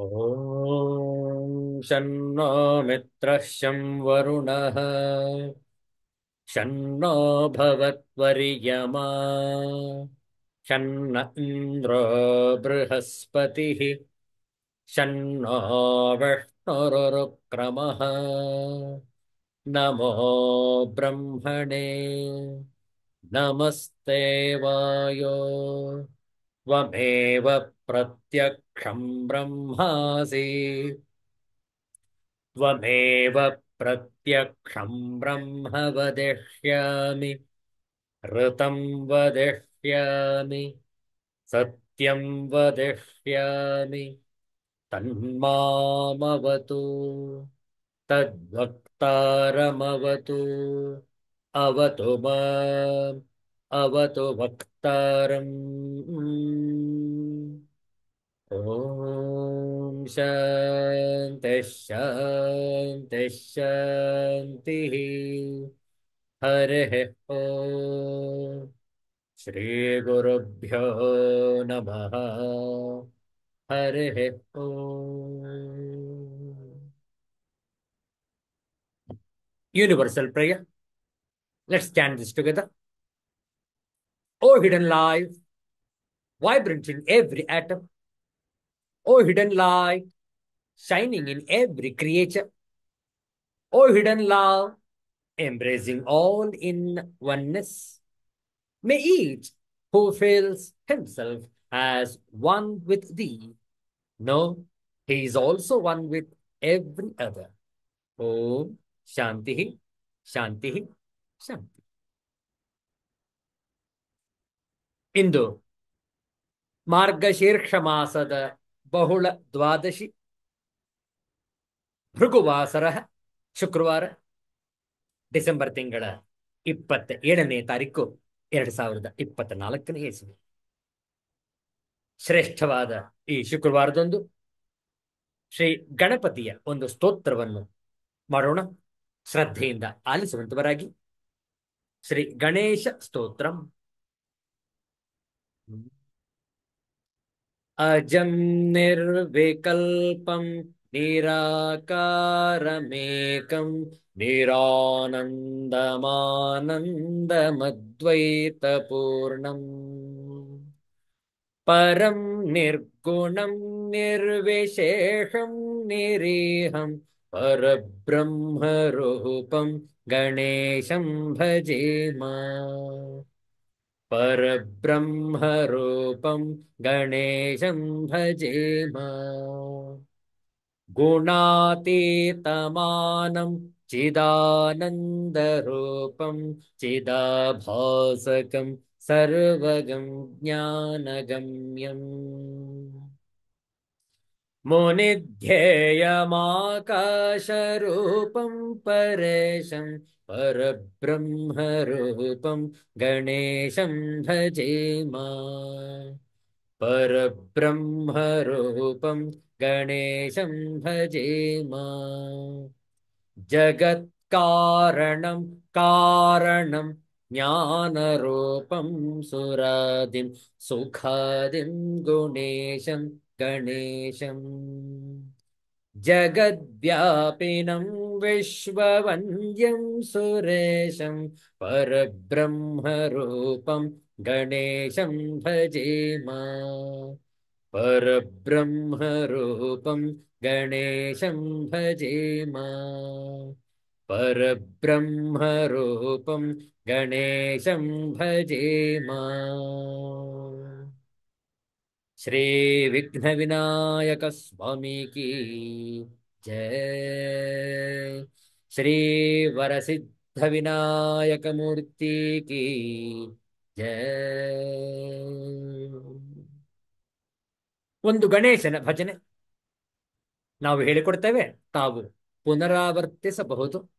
ॐ शन्नो मित्रः शं वरुणः शन्नो भवत्वर्यमा शन्न इन्द्रो बृहस्पतिः शन्नो विष्णुरुक्रमः नमो ब्रह्मणे नमस्ते वायो त्वमेव प्रत्यक्षं ब्रह्मासि त्वमेव प्रत्यक्षं ब्रह्म वदिष्यामि ऋतं वदिष्यामि सत्यं वदिष्यामि तन्मामवतु तद्वक्तारमवतु अवतु माम् अवतु वक्तारम् ॐ शान्ति शान्ति शान्तिः हरिः ॐ श्रीगुरुभ्यो नमः हरिः ॐ Universal prayer. Let's chant this together. O hidden life, vibrant in every atom. O hidden light, shining in every creature. O hidden love, embracing all in oneness. May each who feels himself as one with thee know he is also one with every other. Om Shanti, Shanti, Shanti. ಇಂದು ಮಾರ್ಗಶೀರ್ಷ ಮಾಸದ ಬಹುಳ ದ್ವಾದಶಿ ಭೃಗುವಾಸರ ಶುಕ್ರವಾರ December ತಿಂಗಳ 27ನೇ ತಾರೀಕು 2024ನೇ ಇಸವಿ. ಶ್ರೇಷ್ಠವಾದ ಈ ಶುಕ್ರವಾರದಂದು ಶ್ರೀ ಗಣಪತಿಯ ಒಂದು ಸ್ತೋತ್ರವನ್ನು ಮಾಡೋಣ. ಶ್ರದ್ಧೆಯಿಂದ ಆಲಿಸುವಂತವರಾಗಿ ಶ್ರೀ ಗಣೇಶ ಸ್ತೋತ್ರಂ. अजं निर्विकल्पं निराकारमेकं निरानन्दमानन्दमद्वैतपूर्णम् परं निर्गुणं निर्विशेषं निरीहं परब्रह्मरूपं गणेशं भजेम. परब्रह्मरूपं गणेशं भजेम. गुणातीतमानं चिदानन्दरूपं चिदाभासकं सर्वगं ज्ञानगम्यम्. मुनिध्येयमाकाशरूपं परेशं परब्रह्मरूपं गणेशं भजेम. परब्रह्मरूपं गणेशं भजेम. जगत्कारणं कारणं ज्ञानरूपं सुरादिं सुखादिं गुणेशं गणेशम्. जगद्व्यापिनं विश्ववन्द्यं सुरेशं परब्रह्मरूपं गणेशं भजेम. परब्रह्मरूपं गणेशं भजेम. परब्रह्मरूपं गणेशं भजेम. श्री विघ्न विनायक स्वामी की जय. श्री वरसिद्ध विनायक मूर्ति की जय. ಒಂದು ಗಣೇಶನ ಭಜನೆ ನಾವು ಹೇಳಿಕೊಡ್ತೇವೆ, ತಾವು ಪುನರಾವರ್ತಿಸಬಹುದು.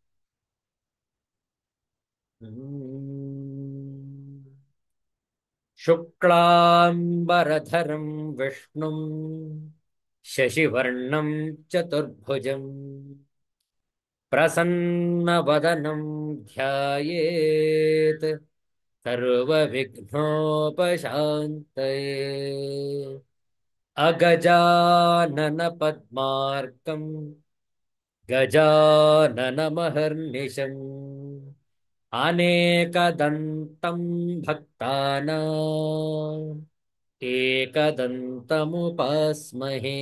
शुक्लांबरधरं विष्णुं शशिवर्णं चतुर्भुजं प्रसन्नवदनं ध्यायेत् सर्वविघ्नोपशान्तये. अगजानन पद्मार्कम् गजाननमहर्निशम् अनेकदन्तं भक्तानाम् एकदन्तमुपास्महे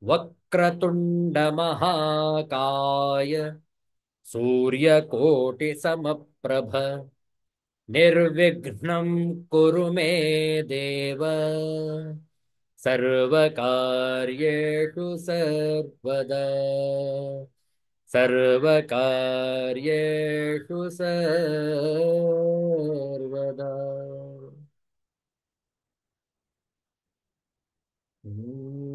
वक्रतुण्डमहाकाय सूर्यकोटिसमप्रभ निर्विघ्नं कुरु मे देव सर्वकार्येषु सर्वदा सर्वकार्येषु सर्वदा। Hmm.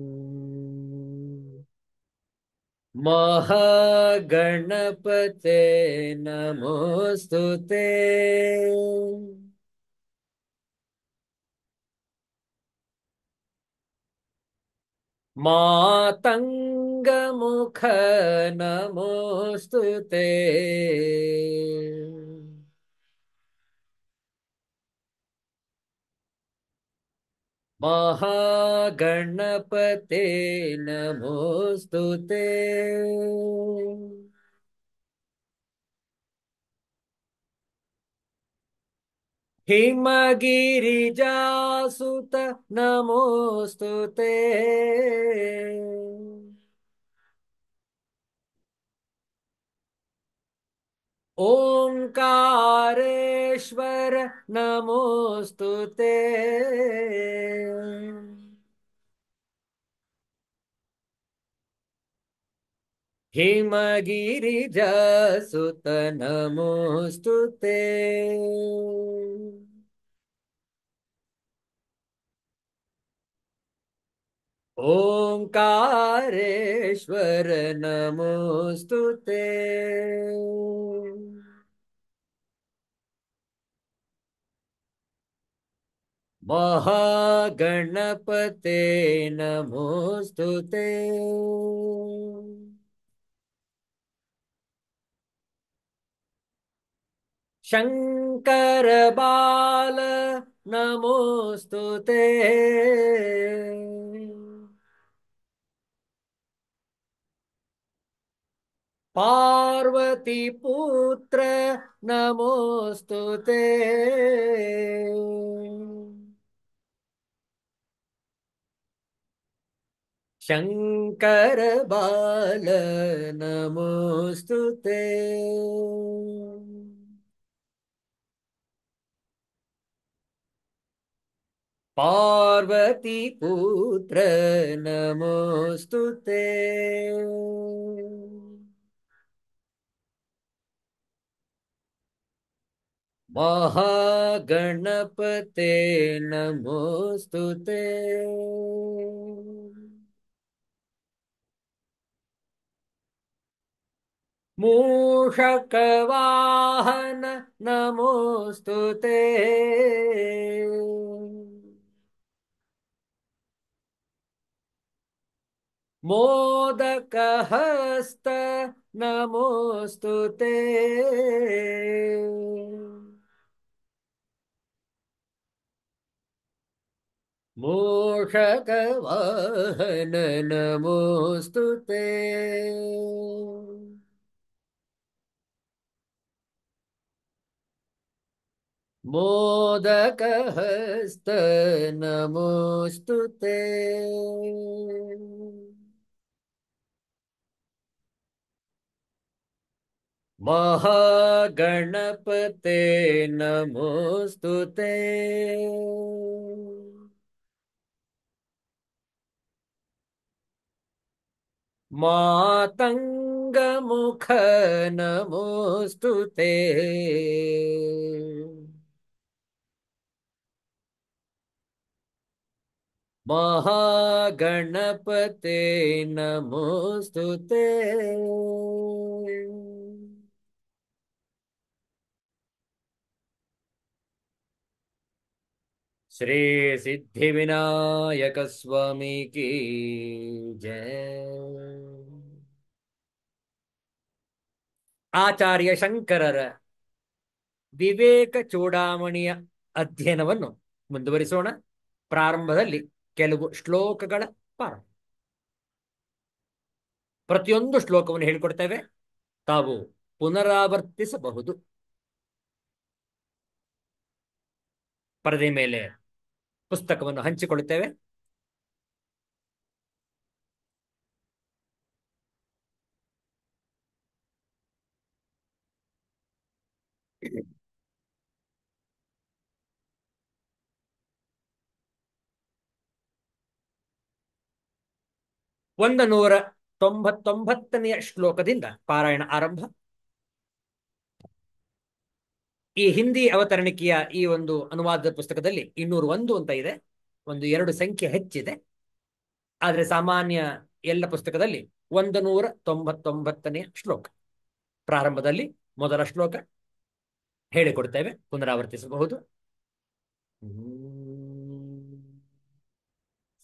महागणपते नमोऽस्तु ते मातङ्गमुख नमोऽस्तु ते महागणपते नमोऽस्तु ते हिमगिरिजासुत नमोऽस्तु ते ओंकारेश्वर नमोऽस्तु ते हिमगिरिजासुत नमोऽस्तु ते ओंकारेश्वर नमोऽस्तु ते महागणपते नमोऽस्तु ते शंकर बाल नमोऽस्तु ते पार्वती पुत्र नमोऽस्तु ते शंकर बाल नमोऽस्तु ते पार्वती पुत्र नमोऽस्तु ते महागणपते नमोऽस्तु ते मूषकवाहन नमोऽस्तु ते मोदकहस्त नमोऽस्तु ते मूषकवाहन नमोऽस्तु ते मोदकहस्त नमोऽस्तु ते महागणपते नमोऽस्तु ते मातंगमुख नमोऽस्तु ते महागणपते नमोऽस्तु ते श्री सिद्धिविनायक स्वामी की जय। ಆಚಾರ್ಯ ಶಂಕರರ ವಿವೇಕ ಚೂಡಾಮಣಿಯ ಅಧ್ಯಯನವನ್ನು ಮುಂದುವರಿಸೋಣ. ಪ್ರಾರಂಭದಲ್ಲಿ ಕೆಲವು ಶ್ಲೋಕಗಳ ಪಾರ. ಪ್ರತಿಯೊಂದು ಶ್ಲೋಕವನ್ನು ಹೇಳಿಕೊಡ್ತೇವೆ, ತಾವು ಪುನರಾವರ್ತಿಸಬಹುದು. ಪರದೆ ಮೇಲೆ ಪುಸ್ತಕವನ್ನು ಹಂಚಿಕೊಳ್ಳುತ್ತೇವೆ. ಒಂದು 199ನೆಯ ಶ್ಲೋಕದಿಂದ ಪಾರಾಯಣ ಆರಂಭ. ಈ ಹಿಂದಿ ಅವತರಣಿಕೆಯ ಈ ಒಂದು ಅನುವಾದದ ಪುಸ್ತಕದಲ್ಲಿ 201 ಅಂತ ಇದೆ, ಒಂದು 2 ಸಂಖ್ಯೆ ಹೆಚ್ಚಿದೆ. ಆದರೆ ಸಾಮಾನ್ಯ ಎಲ್ಲ ಪುಸ್ತಕದಲ್ಲಿ 199ನೆಯ ಶ್ಲೋಕ. ಪ್ರಾರಂಭದಲ್ಲಿ ಮೊದಲ ಶ್ಲೋಕ ಹೇಳಿಕೊಡ್ತೇವೆ, ಪುನರಾವರ್ತಿಸಬಹುದು.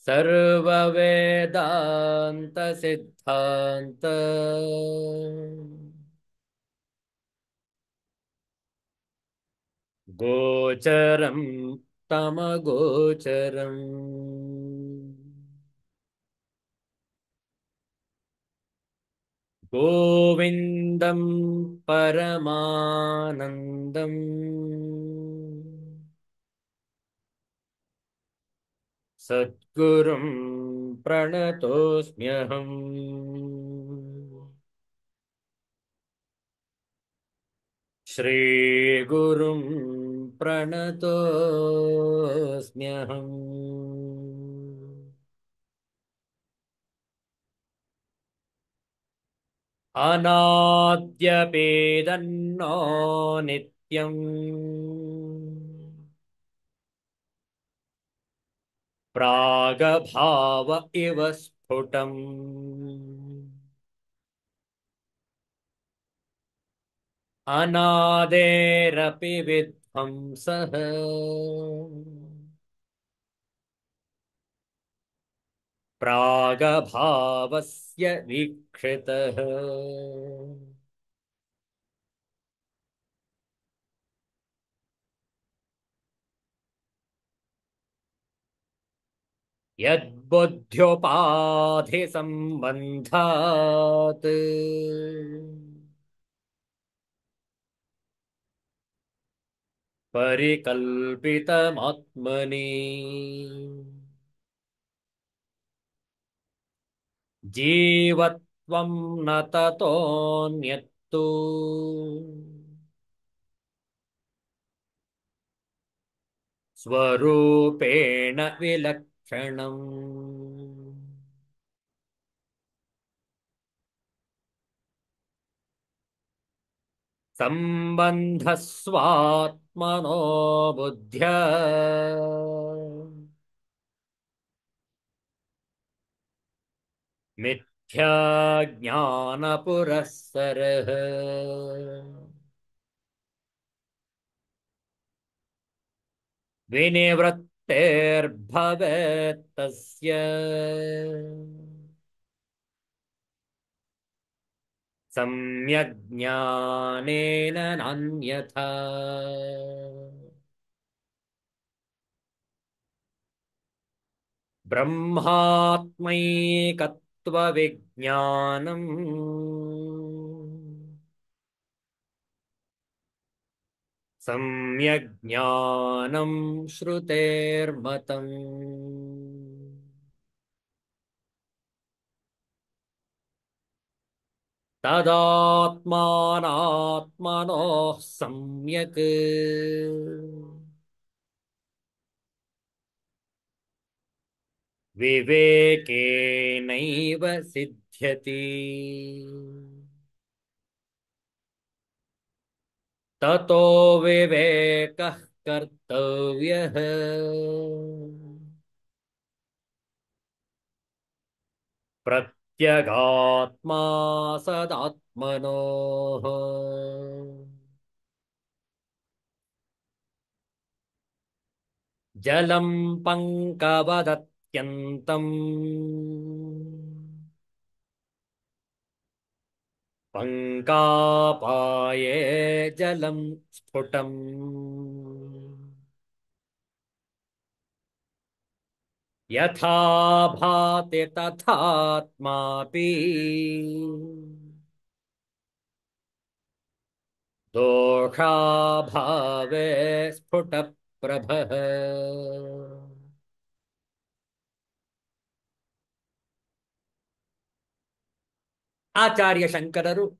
ಸರ್ವ ವೇದಾಂತ ಸಿದ್ಧಾಂತ ಗೋಚರಂ ತಮಗೋಚರಂ ಗೋವಿಂದಂ ಪರಮಾನಂದಂ ಸದ್ಗುರುಂ ಪ್ರಣತೋಸ್ಮ್ಯಹಂ. ಶ್ರೀಗುರುಂ ಪ್ರಣತೋಸ್ಮ್ಯಹಂ. ಅನಾದ್ಯಪೇದನ್ನೋ ನಿತ್ಯಂ ಪ್ರಾಗಭಾವ ಇವ ಸ್ಫುಟಂ. ಅನಾದೇರಪಿ ವಿಧ್ವಂಸಃ ಪ್ರಾಗಭಾವಸ್ಯ ವೀಕ್ಷಿತಃ. ಯದ್ಬುದ್ಧ್ಯೋಪಾಧಿ ಸಂಬಂಧಾತ್ ಪರಿಕಲ್ಪಿತಮಾತ್ಮನಿ ಜೀವತ್ವಂ ನ ತತೋನ್ಯತ್ತು ಸ್ವರೂಪೇಣ ವಿಲಕ್ಷಣಂ. ಸಂಬಂಧಸ್ವಾತ್ಮನೋ ಬುದ್ಧ್ಯ ಮಿಥ್ಯಾ ಜ್ಞಾನ ಪುರಸ್ಸರಃ. ವಿನಿವೃತ್ತೇರ್ಭವೇತ್ತಸ್ಯ ಸಮ್ಯಗ್ ಜ್ಞಾನೇನ ನಾನ್ಯಥಾ. ಬ್ರಹ್ಮಾತ್ಮೈಕತ್ವವಿಜ್ಞಾನಂ ಸಮ್ಯಗ್ ಜ್ಞಾನಂ ಶ್ರುತೇರ್ಮತಂ. ತದಾತ್ಮಾನಾತ್ಮನೋಃ ಸಮ್ಯಕ್ ವಿವೇಕೇನೈವ ಸಿದ್ಧ್ಯತಿ. ತತೋ ವಿವೇಕಃ ಕರ್ತವ್ಯಃ ಪ್ರತ್ಯಗಾತ್ಮಾ ಸದಾತ್ಮನೋಃ. ಜಲಂ ಪಂಕವದತ್ಯಂತಂ ಪಂಕಾಪಾಯೇ ಜಲಂ ಸ್ಫುಟಂ. यथा भाति तथात्मापि दोषाभावे स्फुटप्रभः। ಆಚಾರ್ಯ ಶಂಕರರು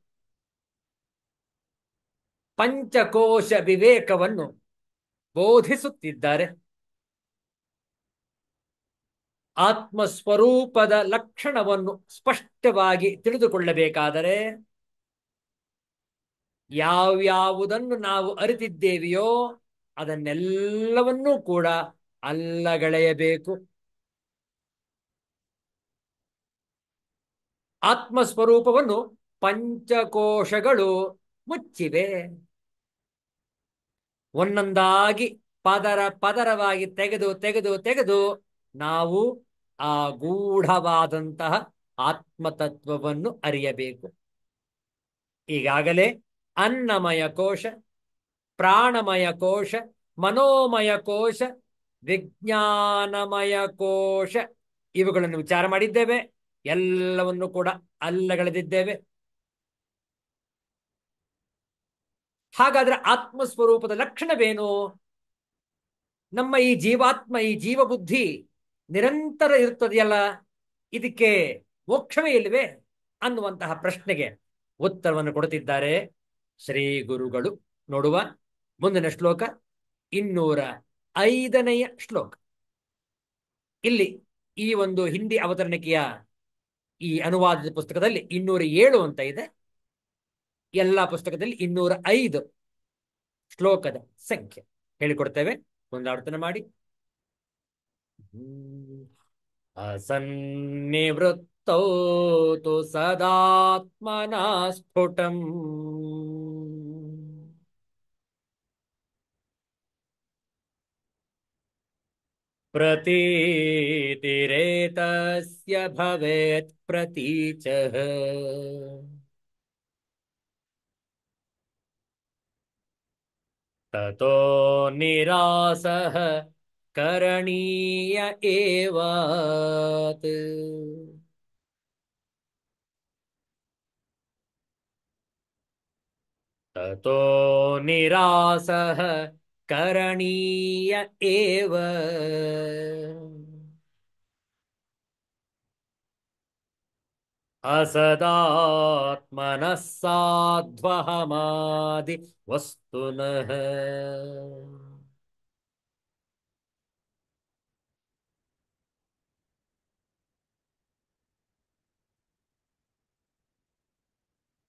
ಪಂಚಕೋಶ ವಿವೇಕವನ್ನು ಬೋಧಿಸುತ್ತಿದ್ದಾರೆ. ಆತ್ಮಸ್ವರೂಪದ ಲಕ್ಷಣವನ್ನು ಸ್ಪಷ್ಟವಾಗಿ ತಿಳಿದುಕೊಳ್ಳಬೇಕಾದರೆ ಯಾವ್ಯಾವುದನ್ನು ನಾವು ಅರಿತಿದ್ದೇವೆಯೋ ಅದನ್ನೆಲ್ಲವನ್ನೂ ಕೂಡ ಅಲ್ಲಗಳೆಯಬೇಕು. ಆತ್ಮಸ್ವರೂಪವನ್ನು ಪಂಚಕೋಶಗಳು ಮುಚ್ಚಿವೆ. ಒಂದೊಂದಾಗಿ ಪದರ ಪದರವಾಗಿ ತೆಗೆದು ತೆಗೆದು ತೆಗೆದು ನಾವು ಆ ಗೂಢವಾದಂತಹ ಆತ್ಮತತ್ವವನ್ನು ಅರಿಯಬೇಕು. ಈಗಾಗಲೇ ಅನ್ನಮಯ ಕೋಶ, ಪ್ರಾಣಮಯ ಕೋಶ, ಮನೋಮಯ ಕೋಶ, ವಿಜ್ಞಾನಮಯ ಕೋಶ ಇವುಗಳನ್ನು ವಿಚಾರ ಮಾಡಿದ್ದೇವೆ. ಎಲ್ಲವನ್ನು ಕೂಡ ಅಲ್ಲಗಳೆದಿದ್ದೇವೆ. ಹಾಗಾದ್ರೆ ಆತ್ಮಸ್ವರೂಪದ ಲಕ್ಷಣವೇನು? ನಮ್ಮ ಈ ಜೀವಾತ್ಮ, ಈ ಜೀವಬುದ್ಧಿ ನಿರಂತರ ಇರುತ್ತದೆಯಲ್ಲ, ಇದಕ್ಕೆ ಮೋಕ್ಷವೇ ಇಲ್ವೇ ಅನ್ನುವಂತಹ ಪ್ರಶ್ನೆಗೆ ಉತ್ತರವನ್ನು ಕೊಡುತ್ತಿದ್ದಾರೆ ಶ್ರೀ ಗುರುಗಳು. ನೋಡುವ ಮುಂದಿನ ಶ್ಲೋಕ 205ನೆಯ ಶ್ಲೋಕ. ಇಲ್ಲಿ ಈ ಒಂದು ಹಿಂದಿ ಅವತರಣಿಕೆಯ ಈ ಅನುವಾದದ ಪುಸ್ತಕದಲ್ಲಿ 207 ಅಂತ ಇದೆ. ಎಲ್ಲ ಪುಸ್ತಕದಲ್ಲಿ 205 ಶ್ಲೋಕದ ಸಂಖ್ಯೆ ಹೇಳಿಕೊಡ್ತೇವೆ. ಪುನರಾವರ್ತನೆ ಮಾಡಿ. ಅಸನ್ನಿವೃತ್ತೌ ತು ಸದಾತ್ಮನಾ ಸ್ಫುಟಂ ಪ್ರತೀತಿರೇತಸ್ಯ ಭವೇತ್ ಪ್ರತೀಚಃ. ತತೋ ನಿರಾಸಃ ಕರಣೀಯ ಏವಾತ್. ತತೋ ನಿರಾಸಃ ಕರಣೀಯ ಏವ. ಅಸದಾತ್ಮನಃ ಸಾಧ್ವಹಮಾದಿ ವಸ್ತುನಃ.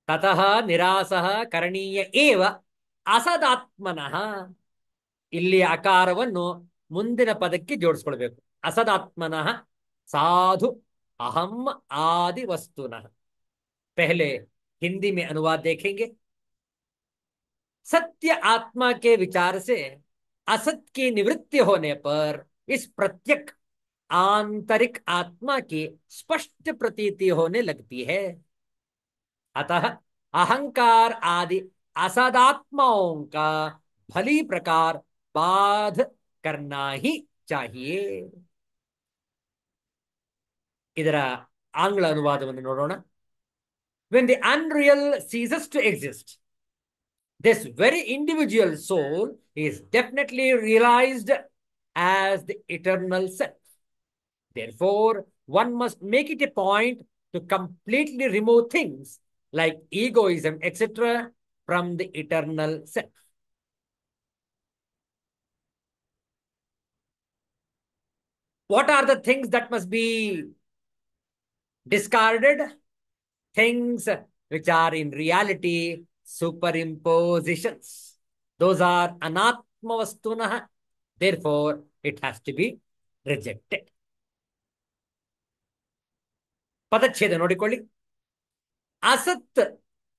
ತತಃ ನಿರಾಸಃ ಕರಣೀಯ ಏವ ಅಸದಾತ್ಮನಃ. ಇಲ್ಲಿ ಅಕಾರವನ್ನು ಮುಂದಿನ ಪದಕ್ಕೆ ಜೋಡಿಸ್ಕೊಳ್ಬೇಕು. असदात्मनः साधु अहम आदि वस्तुनः. पहले हिंदी में अनुवाद देखेंगे. सत्य आत्मा के विचार से असत की निवृत्ति होने पर इस प्रत्यक आंतरिक आत्मा की स्पष्ट प्रतीति होने लगती है. अतः अहंकार आदि असदात्माओं का भली प्रकार बाध करना ही चाहिए. ಇದರ ಆಂಗ್ಲ ಅನುವಾದವನ್ನು ನೋಡೋಣ. When the unreal ceases to exist, this very individual soul is definitely realized as the eternal self. Therefore, one must make it a point to completely remove things like egoism, etc., from the eternal self. What are the things that must be discarded? Things which are in reality superimpositions. Those are anatma vastunah. Therefore, it has to be rejected. ಪದಚ್ಛೇದ ನೋಡಿಕೊಳ್ಳಿ. ಅಸತ್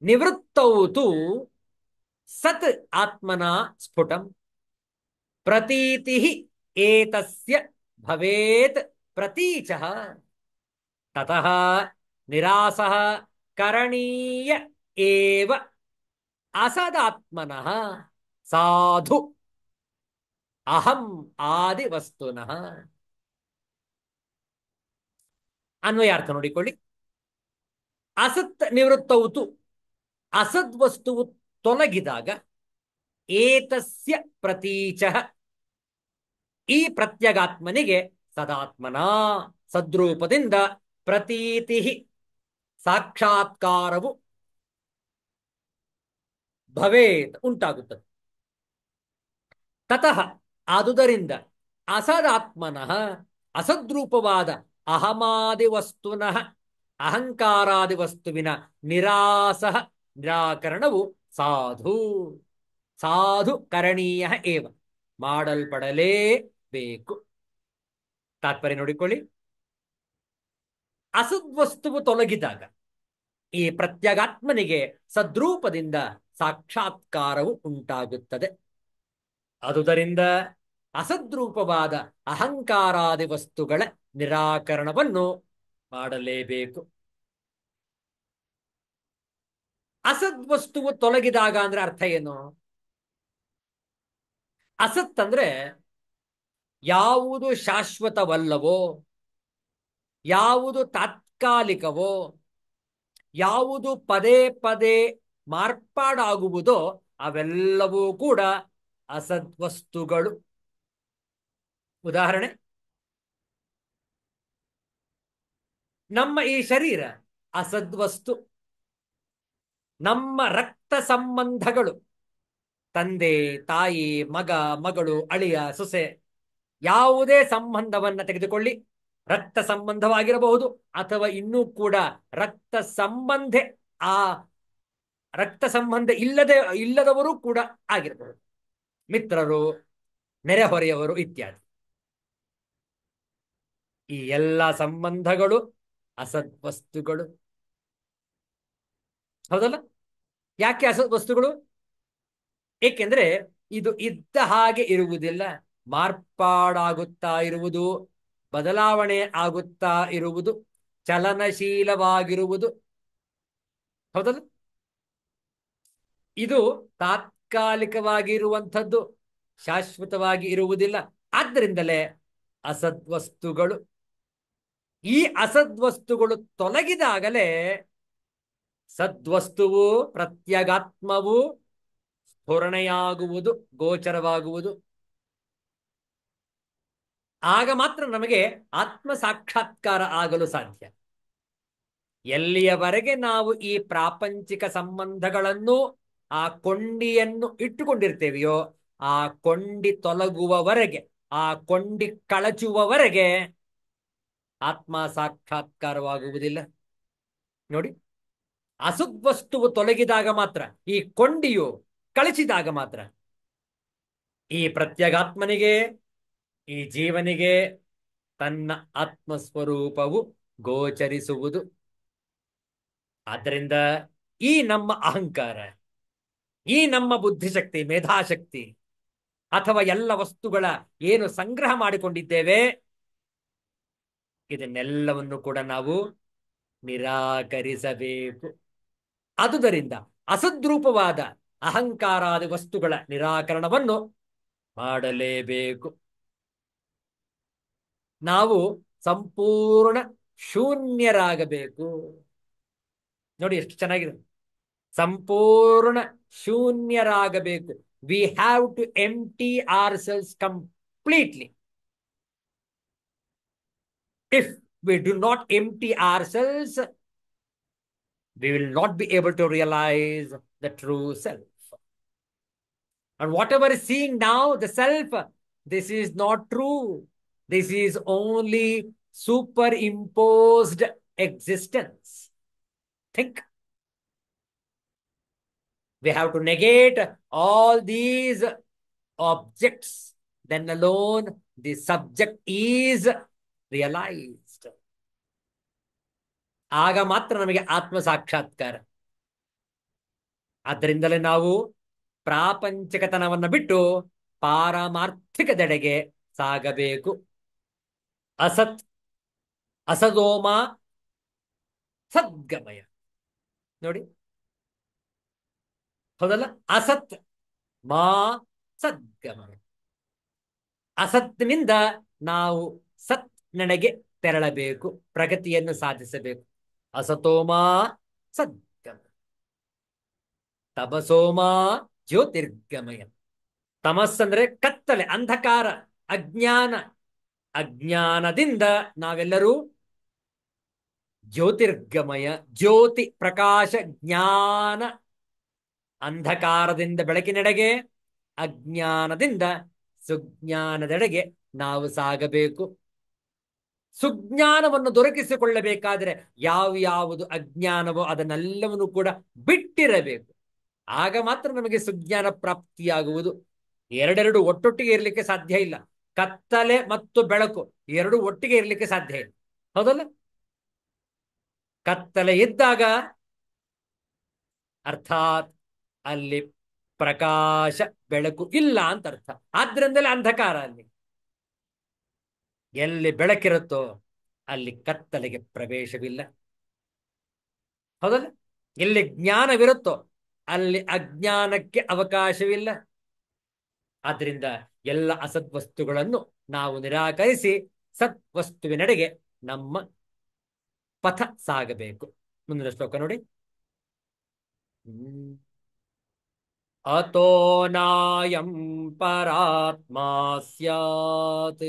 ನಿವೃತ್ತೌತು ಸತ್ ಆತ್ಮನ ಸ್ಫುಟಂ ಪ್ರತೀತಿ ಏತಸ್ಯ ಭವೇತ್ ಪ್ರತೀಚಃ. ತತಃ ನಿರಾಸಃ ಕರಣೀಯ ಏವ ಅಸದಾತ್ಮನಃ ಸಾಧು ಅಹಂ ಆದಿ ವಸ್ತುನಃ. ಅನ್ವಯಾರ್ಥ ನೋಡಿಕೊಳ್ಳಿ. ಅಸತ್ ನಿವೃತ್ತೌತು, ಅಸದ್ವಸ್ತುವು ತೊಲಗಿದಾಗ ಏತಸ್ಯ ಪ್ರತೀಚಃ, ಈ ಪ್ರತ್ಯಗಾತ್ಮನಿಗೆ ಸದಾತ್ಮನ ಸದ್ರೂಪದಿಂದ ಪ್ರತೀತಿ ಸಾಕ್ಷಾತ್ಕಾರವು ಭವೇತ್ ಉಂಟಾಗುತ್ತದೆ. ತತಃ ಆದುದರಿಂದ ಅಸದಾತ್ಮನಃ ಅಸದ್ರೂಪವಾದ ಅಹಮಾದಿ ವಸ್ತುನಃ ಅಹಂಕಾರಾದಿ ವಸ್ತುವಿನ ನಿರಾಸಃ ನಿರಾಕರಣವು ಸಾಧು ಸಾಧು ಕರಣೀಯ ಏವ ಮಾಡಲ್ಪಡಲೇಬೇಕು. ತಾತ್ಪರ್ಯ ನೋಡಿಕೊಳ್ಳಿ. ಅಸದ್ವಸ್ತುವು ತೊಲಗಿದಾಗ ಈ ಪ್ರತ್ಯಗಾತ್ಮನಿಗೆ ಸದ್ರೂಪದಿಂದ ಸಾಕ್ಷಾತ್ಕಾರವು ಉಂಟಾಗುತ್ತದೆ. ಅದುದರಿಂದ ಅಸದ್ರೂಪವಾದ ಅಹಂಕಾರಾದಿ ವಸ್ತುಗಳ ನಿರಾಕರಣವನ್ನು ಮಾಡಲೇಬೇಕು. ಅಸದ್ವಸ್ತುವು ತೊಲಗಿದಾಗ ಅಂದ್ರೆ ಅರ್ಥ ಏನು? ಅಸತ್ ಅಂದ್ರೆ ಯಾವುದು ಶಾಶ್ವತವಲ್ಲವೋ, ಯಾವುದು ತಾತ್ಕಾಲಿಕವೋ, ಯಾವುದು ಪದೇ ಪದೇ ಮಾರ್ಪಾಡಾಗುವುದೋ ಅವೆಲ್ಲವೂ ಕೂಡ ಅಸದ್ವಸ್ತುಗಳು. ಉದಾಹರಣೆ, ನಮ್ಮ ಈ ಶರೀರ ಅಸದ್ವಸ್ತು. ನಮ್ಮ ರಕ್ತ ಸಂಬಂಧಗಳು, ತಂದೆ ತಾಯಿ, ಮಗ ಮಗಳು, ಅಳಿಯ ಸೊಸೆ, ಯಾವುದೇ ಸಂಬಂಧವನ್ನ ತೆಗೆದುಕೊಳ್ಳಿ, ರಕ್ತ ಸಂಬಂಧವಾಗಿರಬಹುದು ಅಥವಾ ಇನ್ನೂ ಕೂಡ ರಕ್ತ ಸಂಬಂಧ ಆ ರಕ್ತ ಸಂಬಂಧ ಇಲ್ಲದವರು ಕೂಡ ಆಗಿರಬಹುದು, ಮಿತ್ರರು, ನೆರೆಹೊರೆಯವರು ಇತ್ಯಾದಿ. ಈ ಎಲ್ಲ ಸಂಬಂಧಗಳು ಅಸದ್ವಸ್ತುಗಳು. ಹೌದಲ್ಲ? ಯಾಕೆ ಅಸದ್ವಸ್ತುಗಳು? ಏಕೆಂದ್ರೆ ಇದು ಇದ್ದ ಹಾಗೆ ಇರುವುದಿಲ್ಲ, ಮಾರ್ಪಾಡಾಗುತ್ತಾ ಇರುವುದು, ಬದಲಾವಣೆ ಆಗುತ್ತಾ ಇರುವುದು, ಚಲನಶೀಲವಾಗಿರುವುದು. ಹೌದಲ್ಲ? ಇದು ತಾತ್ಕಾಲಿಕವಾಗಿರುವಂಥದ್ದು, ಶಾಶ್ವತವಾಗಿ ಇರುವುದಿಲ್ಲ. ಆದ್ದರಿಂದಲೇ ಅಸದ್ವಸ್ತುಗಳು. ಈ ಅಸದ್ವಸ್ತುಗಳು ತೊಲಗಿದಾಗಲೇ ಸದ್ವಸ್ತುವು ಪ್ರತ್ಯಗಾತ್ಮವು ಸ್ಫುರಣೆಯಾಗುವುದು, ಗೋಚರವಾಗುವುದು. ಆಗ ಮಾತ್ರ ನಮಗೆ ಆತ್ಮ ಸಾಕ್ಷಾತ್ಕಾರ ಆಗಲು ಸಾಧ್ಯ. ಎಲ್ಲಿಯವರೆಗೆ ನಾವು ಈ ಪ್ರಾಪಂಚಿಕ ಸಂಬಂಧಗಳನ್ನು, ಆ ಕೊಂಡಿಯನ್ನು ಇಟ್ಟುಕೊಂಡಿರ್ತೇವೆಯೋ, ಆ ಕೊಂಡಿ ತೊಲಗುವವರೆಗೆ, ಆ ಕೊಂಡಿ ಕಳಚುವವರೆಗೆ ಆತ್ಮ ಸಾಕ್ಷಾತ್ಕಾರವಾಗುವುದಿಲ್ಲ. ನೋಡಿ, ಅಸದ್ವಸ್ತುವು ತೊಲಗಿದಾಗ ಮಾತ್ರ, ಈ ಕೊಂಡಿಯು ಕಳಚಿದಾಗ ಮಾತ್ರ ಈ ಪ್ರತ್ಯಗಾತ್ಮನಿಗೆ, ಈ ಜೀವನಿಗೆ ತನ್ನ ಆತ್ಮಸ್ವರೂಪವು ಗೋಚರಿಸುವುದು. ಆದ್ದರಿಂದ ಈ ನಮ್ಮ ಅಹಂಕಾರ, ಈ ನಮ್ಮ ಬುದ್ಧಿಶಕ್ತಿ, ಮೇಧಾಶಕ್ತಿ ಅಥವಾ ಎಲ್ಲ ವಸ್ತುಗಳ ಏನು ಸಂಗ್ರಹ ಮಾಡಿಕೊಂಡಿದ್ದೇವೆ, ಇದನ್ನೆಲ್ಲವನ್ನು ಕೂಡ ನಾವು ನಿರಾಕರಿಸಬೇಕು. ಆದುದರಿಂದ ಅಸದ್ರೂಪವಾದ ಅಹಂಕಾರಾದಿ ವಸ್ತುಗಳ ನಿರಾಕರಣವನ್ನು ಮಾಡಲೇಬೇಕು. ನಾವು ಸಂಪೂರ್ಣ ಶೂನ್ಯರಾಗಬೇಕು. ನೋಡಿ ಎಷ್ಟು ಚೆನ್ನಾಗಿದೆ, ಸಂಪೂರ್ಣ ಶೂನ್ಯರಾಗಬೇಕು. We have to empty our cells completely. If we do not empty ourselves, we will not be able to realize the true self. And whatever is seeing now, the self, this is not true. This is only superimposed existence. Think. We have to negate all these objects. Then alone the subject is realised. ಆಗ ಮಾತ್ರ ನಮಗೆ ಆತ್ಮ ಸಾಕ್ಷಾತ್ಕಾರ. ಆದ್ದರಿಂದಲೇ ನಾವು ಪ್ರಾಪಂಚಿಕತನವನ್ನು ಬಿಟ್ಟು ಪಾರಮಾರ್ಥಿಕದೆಡೆಗೆ ಸಾಗಬೇಕು. ಅಸತ್ ಅಸದೋಮ ಸದ್ಗಮಯ. ನೋಡಿ, ಹೌದಲ್ಲ? ಅಸತ್ ಮಾ ಸದ್ಗಮಯ. ಅಸತ್ನಿಂದ ನಾವು ಸತ್ ನನಗೆ ತೆರಳಬೇಕು, ಪ್ರಗತಿಯನ್ನು ಸಾಧಿಸಬೇಕು. ಅಸತೋಮಾ ಸದ್ಗಮ, ತಪಸೋಮಾ ಜ್ಯೋತಿರ್ಗಮಯ. ತಮಸ್ಸಂದ್ರೆ ಕತ್ತಲೆ, ಅಂಧಕಾರ, ಅಜ್ಞಾನ. ಅಜ್ಞಾನದಿಂದ ನಾವೆಲ್ಲರೂ ಜ್ಯೋತಿರ್ಗಮಯ, ಜ್ಯೋತಿ ಪ್ರಕಾಶ ಜ್ಞಾನ. ಅಂಧಕಾರದಿಂದ ಬೆಳಕಿನೆಡೆಗೆ, ಅಜ್ಞಾನದಿಂದ ಸುಜ್ಞಾನದೆಡೆಗೆ ನಾವು ಸಾಗಬೇಕು. ಸುಜ್ಞಾನವನ್ನು ದೊರಕಿಸಿಕೊಳ್ಳಬೇಕಾದರೆ ಯಾವ್ಯಾವುದು ಅಜ್ಞಾನವೋ ಅದನ್ನೆಲ್ಲವನ್ನು ಕೂಡ ಬಿಟ್ಟಿರಬೇಕು. ಆಗ ಮಾತ್ರ ನಮಗೆ ಸುಜ್ಞಾನ ಪ್ರಾಪ್ತಿಯಾಗುವುದು. ಎರಡೆರಡು ಒಟ್ಟೊಟ್ಟಿಗೆ ಇರಲಿಕ್ಕೆ ಸಾಧ್ಯ ಇಲ್ಲ. ಕತ್ತಲೆ ಮತ್ತು ಬೆಳಕು ಎರಡು ಒಟ್ಟಿಗೆ ಇರಲಿಕ್ಕೆ ಸಾಧ್ಯ ಇಲ್ಲ, ಹೌದಲ್ಲ? ಕತ್ತಲೆ ಇದ್ದಾಗ ಅರ್ಥಾತ್ ಅಲ್ಲಿ ಪ್ರಕಾಶ, ಬೆಳಕು ಇಲ್ಲ ಅಂತ ಅರ್ಥ. ಆದ್ರಿಂದಲೇ ಅಂಧಕಾರ. ಅಲ್ಲಿ ಎಲ್ಲಿ ಬೆಳಕಿರುತ್ತೋ ಅಲ್ಲಿ ಕತ್ತಲೆಗೆ ಪ್ರವೇಶವಿಲ್ಲ, ಹೌದಲ್ಲ? ಎಲ್ಲಿ ಜ್ಞಾನವಿರುತ್ತೋ ಅಲ್ಲಿ ಅಜ್ಞಾನಕ್ಕೆ ಅವಕಾಶವಿಲ್ಲ. ಆದ್ರಿಂದ ಎಲ್ಲ ಅಸದ್ವಸ್ತುಗಳನ್ನು ನಾವು ನಿರಾಕರಿಸಿ ಸದ್ವಸ್ತುವಿನೆಡೆಗೆ ನಮ್ಮ ಪಥ ಸಾಗಬೇಕು. ಮುಂದಿನ ಶ್ಲೋಕ ನೋಡಿ. ಅತೋ ನಾಯಂ ಪರಾತ್ಮಾ ಸ್ಯಾತ್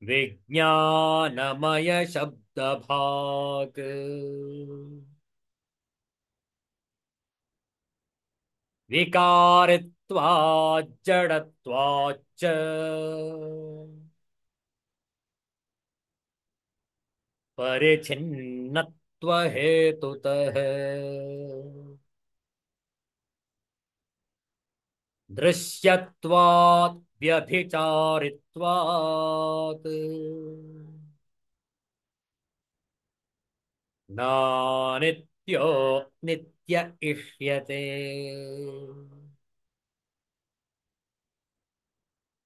ವಿಜ್ಞಾನಮಯ ಶಬ್ದಭಾಗ್ ವಿಕಾರಿತ್ವಾತ್ ಜಡತ್ವಾಚ್ಚ ಪರಿಚ್ಛಿನ್ನತ್ವ ಹೇತುತಃ ದೃಶ್ಯತ್ವಾತ್ ವ್ಯಭಿಚಾರಿತ್ವಾತ್ ನಾನಿತ್ಯೋ ನಿತ್ಯ ಇಷ್ಯತೆ.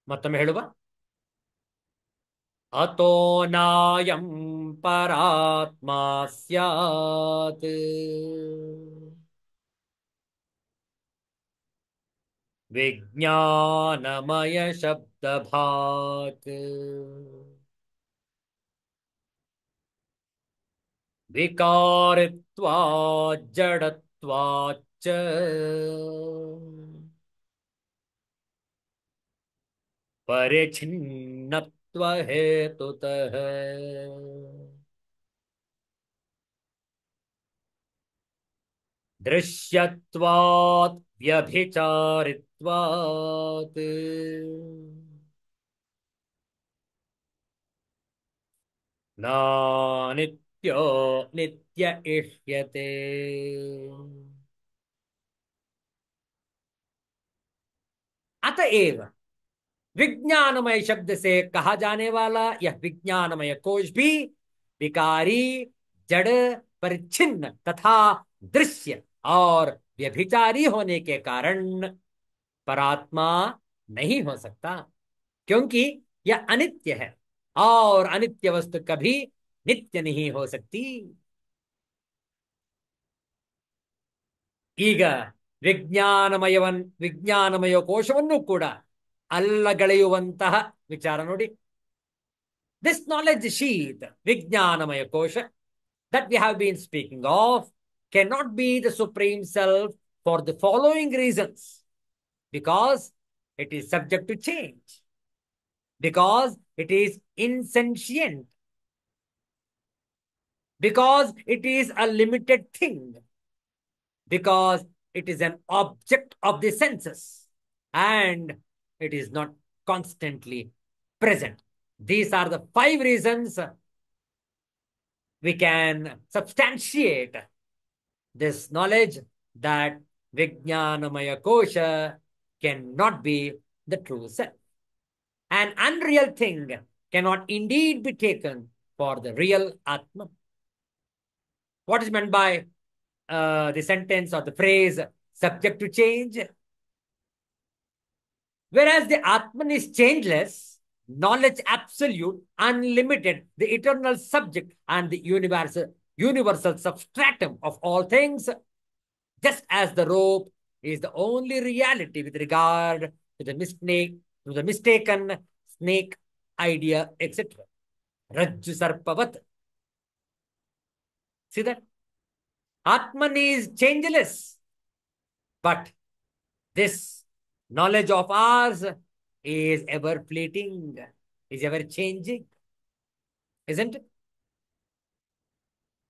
ಮತ್ತೊಮ್ಮೆ ಹೇಳುವ. ಅತೋ ನಾಯಂ ಪರಾತ್ಮಾ ಸ್ಯಾತ್ ವಿಜ್ಞಾನಮಯ ಶಬ್ದಭಾಕ್ ವಿಕಾರಿತ್ವಾತ್ ಜಡತ್ವಾಚ್ಚ ಪರಿಚ್ಛಿನ್ನತ್ವ ಹೇತುತಃ ದೃಶ್ಯತ್ವಾತ್ ವ್ಯಭಿಚಾರಿತ್ವಾತ್ ನಾನಿತ್ಯೋ ನಿತ್ಯ ಇಷ್ಯತೆ. अतएव विज्ञानमय शब्द से कहा जाने वाला यह विज्ञानमय कोश भी विकारी, जड़, परिच्छिन्न तथा दृश्य और व्यभिचारी होने के कारण परात्मा नहीं हो सकता, क्योंकि यह अनित्य है और अनित्य वस्तु कभी नित्य नहीं हो सकती. ಈಗ ವಿಜ್ಞಾನಮಯ ಕೋಶವನ್ನು ಕೂಡ ಅಲ್ಲಗಳೆಯುವಂತಹ ವಿಚಾರ ನೋಡಿ. ದಿಸ್ ನಾಲೆಡ್ಜ್ ಶೀತ್, ವಿಜ್ಞಾನಮಯ ಕೋಶ, that we have been speaking of cannot be the supreme self for the following reasons: because it is subject to change, because it is insentient, because it is a limited thing, because it is an object of the senses, and it is not constantly present. These are the 5 reasons we can substantiate this knowledge that Vijnanamaya Kosha cannot be the true self. An unreal thing cannot indeed be taken for the real Atma. What is meant by the sentence or the phrase subject to change? Whereas the Atman is changeless, knowledge absolute, unlimited, the eternal subject and the universal substratum of all things, just as the rope is the only reality with regard to the to the mistaken snake idea, etc. Rajju Sarpavat. See that? Atman is changeless, but this knowledge of ours is ever fleeting, is ever changing, isn't it?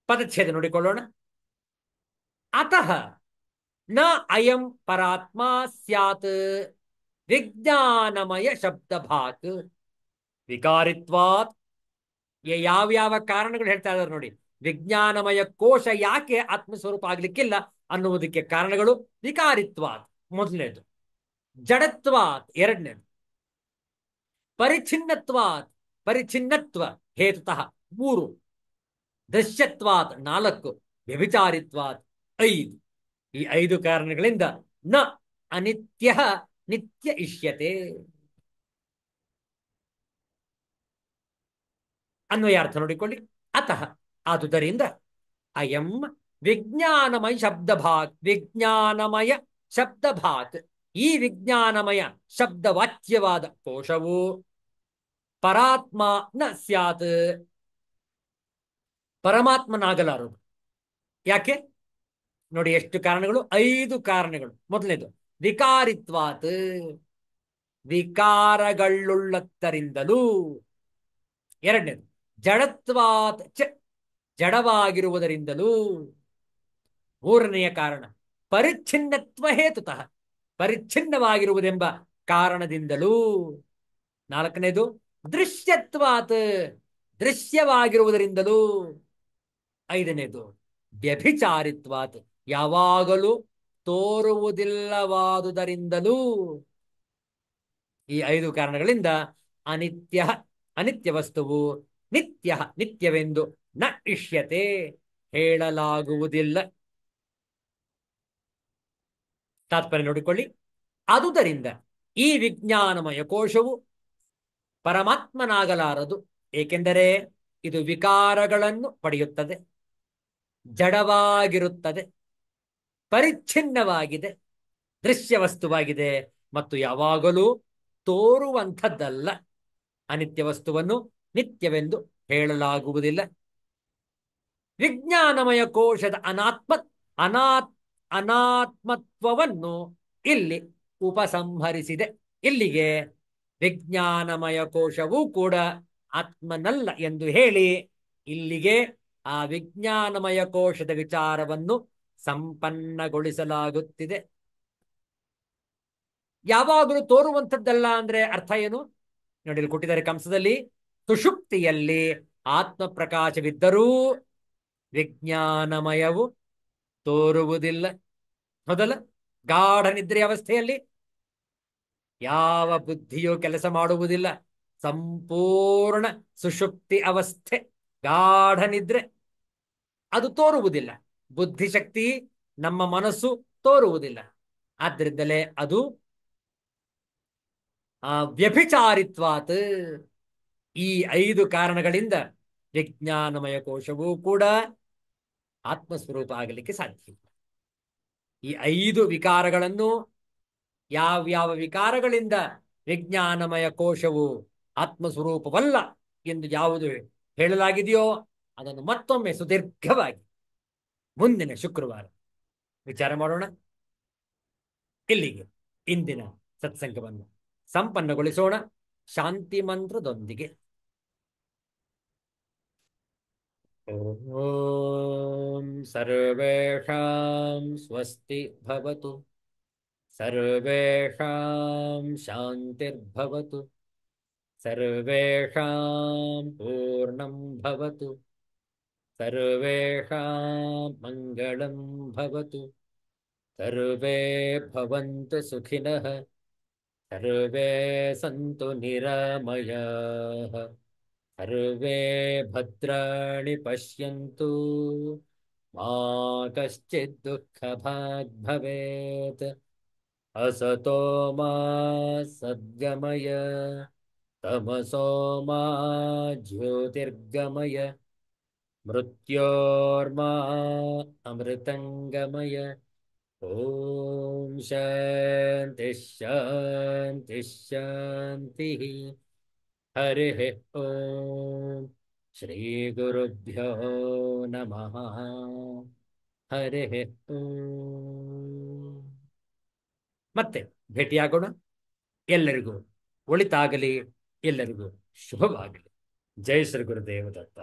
ಪದಚ್ಛೇದ ನೋಡಿಕೊಳ್ಳೋಣ. ಅತಃ ನ ಅಯಂ ಪರಾತ್ಮ ಸ್ಯಾತ್ ವಿಜ್ಞಾನಮಯ ಶಬ್ದಭಾಕ್ ವಿಕಾರಿತ್ವಾತ್. ಯಾವ್ಯಾವ ಕಾರಣಗಳು ಹೇಳ್ತಾ ಇದ್ದಾರೆ ನೋಡಿ. ವಿಜ್ಞಾನಮಯ ಕೋಶ ಯಾಕೆ ಆತ್ಮಸ್ವರೂಪ ಆಗ್ಲಿಕ್ಕಿಲ್ಲ ಅನ್ನುವುದಕ್ಕೆ ಕಾರಣಗಳು. ವಿಕಾರಿತ್ವಾತ್ ಮೊದಲನೇದು, ಜಡತ್ವಾತ್ ಎರಡನೇದು, ಪರಿಚ್ಛಿನ್ನತ್ವಾತ್ ಪರಿಚ್ಛಿನ್ನತ್ವ ಹೇತುತಃ ಮೂರು, ದೃಶ್ಯತ್ವಾತ್ ನಾಲ್ಕು, ವ್ಯಭಿಚಾರಿತ್ವಾತ್ ಐದು. ಈ ಐದು ಕಾರಣಗಳಿಂದ ನ ಅನಿತ್ಯ ನಿತ್ಯ ಇಷ್ಯತೆ. ಅನ್ವಯಾರ್ಥ ನೋಡಿಕೊಳ್ಳಿ. ಅತಃ ಆದುದರಿಂದ ಅಯಂ ವಿಜ್ಞಾನಮಯ ಶಬ್ದಭಾಕ್, ವಿಜ್ಞಾನಮಯ ಶಬ್ದಭಾಕ್, ಈ ವಿಜ್ಞಾನಮಯ ಶಬ್ದವಾಚ್ಯವಾದ ಕೋಶವು ಪರಾತ್ಮ ನ ಸ್ಯಾತ್, ಪರಮಾತ್ಮನಾಗಲಾರದು. ಯಾಕೆ ನೋಡಿ, ಎಷ್ಟು ಕಾರಣಗಳು, ಐದು ಕಾರಣಗಳು. ಮೊದಲನೇದು ವಿಕಾರಿತ್ವಾತ್, ವಿಕಾರಗಳುಳ್ಳತ್ತರಿಂದಲೂ. ಎರಡನೇದು ಜಡತ್ವಾತ್ ಚ, ಜಡವಾಗಿರುವುದರಿಂದಲೂ. ಮೂರನೆಯ ಕಾರಣ ಪರಿಚ್ಛಿನ್ನತ್ವ ಹೇತುತಃ, ಪರಿಚ್ಛಿನ್ನವಾಗಿರುವುದೆಂಬ ಕಾರಣದಿಂದಲೂ. ನಾಲ್ಕನೇದು ದೃಶ್ಯತ್ವಾತ್, ದೃಶ್ಯವಾಗಿರುವುದರಿಂದಲೂ. ಐದನೇದು ವ್ಯಭಿಚಾರಿತ್ವಾತ್, ಯಾವಾಗಲೂ ತೋರುವುದಿಲ್ಲವಾದುದರಿಂದಲೂ. ಈ ಐದು ಕಾರಣಗಳಿಂದ ಅನಿತ್ಯ, ಅನಿತ್ಯ ವಸ್ತುವು ನಿತ್ಯ, ನಿತ್ಯವೆಂದು ನ ಇಷ್ಯತೆ, ಹೇಳಲಾಗುವುದಿಲ್ಲ. ತಾತ್ಪರ್ಯ ನೋಡಿಕೊಳ್ಳಿ. ಆದುದರಿಂದ ಈ ವಿಜ್ಞಾನಮಯ ಕೋಶವು ಪರಮಾತ್ಮನಾಗಲಾರದು. ಏಕೆಂದರೆ ಇದು ವಿಕಾರಗಳನ್ನು ಪಡೆಯುತ್ತದೆ, ಜಡವಾಗಿರುತ್ತದೆ, ಪರಿಚ್ಛಿನ್ನವಾಗಿದೆ, ದೃಶ್ಯ ವಸ್ತುವಾಗಿದೆ ಮತ್ತು ಯಾವಾಗಲೂ ತೋರುವಂಥದ್ದಲ್ಲ. ಅನಿತ್ಯ ವಸ್ತುವನ್ನು ನಿತ್ಯವೆಂದು ಹೇಳಲಾಗುವುದಿಲ್ಲ. ವಿಜ್ಞಾನಮಯ ಕೋಶದ ಅನಾತ್ಮತ್ವವನ್ನು ಇಲ್ಲಿ ಉಪಸಂಹರಿಸಿದೆ. ಇಲ್ಲಿಗೆ ವಿಜ್ಞಾನಮಯ ಕೋಶವೂ ಕೂಡ ಆತ್ಮನಲ್ಲ ಎಂದು ಹೇಳಿ ಇಲ್ಲಿಗೆ ಆ ವಿಜ್ಞಾನಮಯ ಕೋಶದ ವಿಚಾರವನ್ನು ಸಂಪನ್ನಗೊಳಿಸಲಾಗುತ್ತಿದೆ. ಯಾವಾಗಲೂ ತೋರುವಂಥದ್ದಲ್ಲ ಅಂದ್ರೆ ಅರ್ಥ ಏನು ನೋಡಿ, ಕೊಟ್ಟಿದ್ದಾರೆ ಕಂಸದಲ್ಲಿ. ಸುಷುಪ್ತಿಯಲ್ಲಿ ಆತ್ಮ ಪ್ರಕಾಶವಿದ್ದರೂ ವಿಜ್ಞಾನಮಯವು ತೋರುವುದಿಲ್ಲ. ಹೌದಲ್ಲ? ಗಾಢ ನಿದ್ರೆ ಅವಸ್ಥೆಯಲ್ಲಿ ಯಾವ ಬುದ್ಧಿಯೂ ಕೆಲಸ ಮಾಡುವುದಿಲ್ಲ. ಸಂಪೂರ್ಣ ಸುಷುಪ್ತಿ ಅವಸ್ಥೆ, ಗಾಢ ನಿದ್ರೆ, ಅದು ತೋರುವುದಿಲ್ಲ. ಬುದ್ಧಿಶಕ್ತಿ, ನಮ್ಮ ಮನಸ್ಸು ತೋರುವುದಿಲ್ಲ. ಆದ್ದರಿಂದಲೇ ಅದು ವ್ಯಭಿಚಾರಿತ್ವಾತ್. ಈ ಐದು ಕಾರಣಗಳಿಂದ ವಿಜ್ಞಾನಮಯ ಕೋಶವೂ ಕೂಡ ಆತ್ಮಸ್ವರೂಪ ಆಗಲಿಕ್ಕೆ ಸಾಧ್ಯ. ಈ ಐದು ವಿಕಾರಗಳನ್ನು, ಯಾವ್ಯಾವ ವಿಕಾರಗಳಿಂದ ವಿಜ್ಞಾನಮಯ ಕೋಶವು ಆತ್ಮಸ್ವರೂಪವಲ್ಲ ಎಂದು ಯಾವುದು ಹೇಳಲಾಗಿದೆಯೋ ಅದನ್ನು ಮತ್ತೊಮ್ಮೆ ಸುದೀರ್ಘವಾಗಿ ಮುಂದಿನ ಶುಕ್ರವಾರ ವಿಚಾರ ಮಾಡೋಣ. ಇಲ್ಲಿಗೆ ಇಂದಿನ ಸತ್ಸಂಗವನ್ನು ಸಂಪನ್ನಗೊಳಿಸೋಣ ಶಾಂತಿ ಮಂತ್ರದೊಂದಿಗೆ. ಓಂ ಸರ್ವೇಷಾಂ ಸ್ವಸ್ತಿ ಭವತು, ಸರ್ವೇಷಾಂ ಶಾಂತಿರ್ಭವತು, ಸರ್ವೇಷಾಂ ಪೂರ್ಣಂ ಭವತು, ಸರ್ವೇಷಾಂ ಮಂಗಳಂ ಭವತು, ಸರ್ವೇ ಭವಂತು ಸುಖಿನಃ, ಸರ್ವೇ ಸಂತು ನಿರಾಮಯಾಃ, ಸರ್ವೇ ಭದ್ರಾಣಿ ಪಶ್ಯಂತು, ಮಾ ಕಶ್ಚಿತ್ ದುಃಖಭಾಗ್ ಭವೇತ್. असतो मा सद्गमय, तमसो मा ज्योतिर्गमय, मृत्योर्मा अमृतंगमय, ಓಂ ಶಾಂತಿ ಶಾಂತಿ ಶಾಂತಿ. ಹರಿ ಓಂ. ಶ್ರೀ ಗುರುಭ್ಯೋ ನಮಃ. ಹರಿ ಓಂ. ಮತ್ತೆ ಭೇಟಿಯಾಗೋಣ. ಎಲ್ಲರಿಗೂ ಒಳಿತಾಗಲಿ, ಎಲ್ಲರಿಗೂ ಶುಭವಾಗಲಿ. ಜೈ ಶ್ರೀ ಗುರುದೇವ ದತ್ತ.